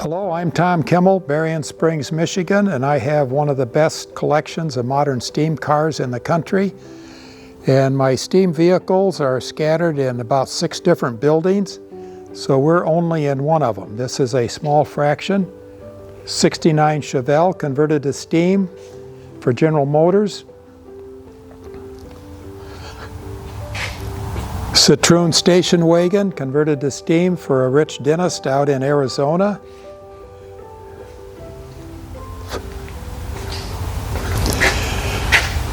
Hello, I'm Tom Kimmel, Berrien Springs, Michigan, and I have one of the best collections of modern steam cars in the country. And my steam vehicles are scattered in about 6 different buildings, so we're only in one of them. This is a small fraction, 69 Chevelle converted to steam for General Motors. Citroen station wagon converted to steam for a rich dentist out in Arizona.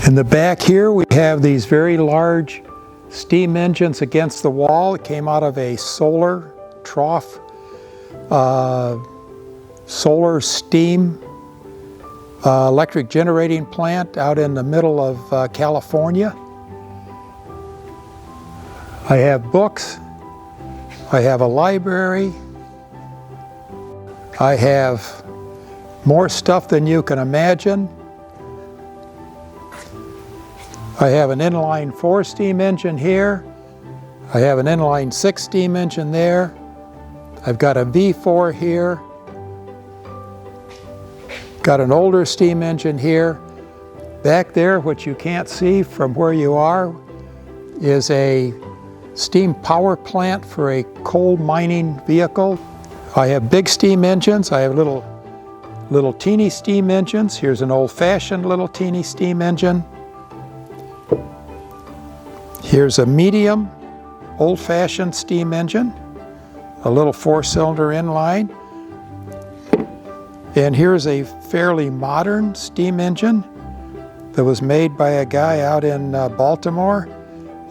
In the back here we have these very large steam engines against the wall. It came out of a solar trough, solar steam electric generating plant out in the middle of California. I have books, I have a library, I have more stuff than you can imagine. I have an inline 4 steam engine here. I have an inline 6 steam engine there. I've got a V4 here. Got an older steam engine here. Back there, which you can't see from where you are, is a steam power plant for a coal mining vehicle. I have big steam engines. I have little teeny steam engines. Here's an old-fashioned little teeny steam engine. Here's a medium, old-fashioned steam engine, a little 4-cylinder inline. And here's a fairly modern steam engine that was made by a guy out in Baltimore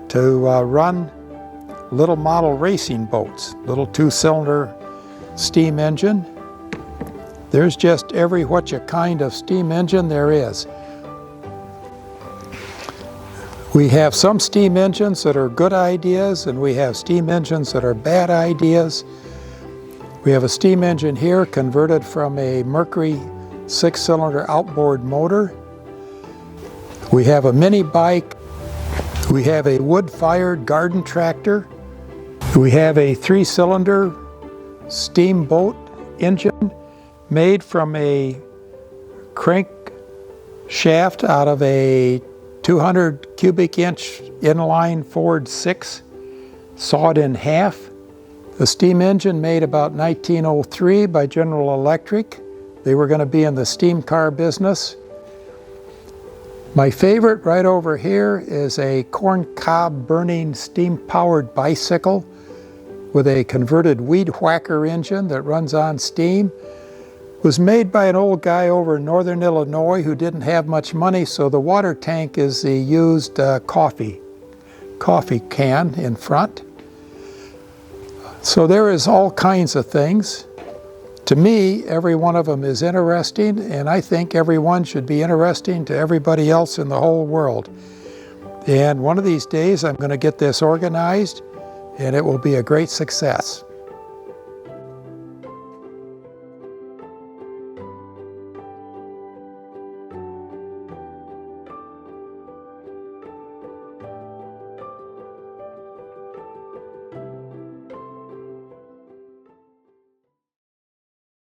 to run little model racing boats, little 2-cylinder steam engine. There's just every whatcha kind of steam engine there is. We have some steam engines that are good ideas, and we have steam engines that are bad ideas. We have a steam engine here converted from a Mercury 6-cylinder outboard motor. We have a mini bike. We have a wood-fired garden tractor. We have a 3-cylinder steamboat engine made from a crank shaft out of a 200 cubic inch inline Ford 6, sawed in half. The steam engine made about 1903 by General Electric. They were going to be in the steam car business. My favorite right over here is a corn cob burning steam powered bicycle with a converted weed whacker engine that runs on steam. It was made by an old guy over in northern Illinois who didn't have much money, so the water tank is the used coffee can in front. So there is all kinds of things. To me, every one of them is interesting, and I think every one should be interesting to everybody else in the whole world. And one of these days I'm going to get this organized, and it will be a great success.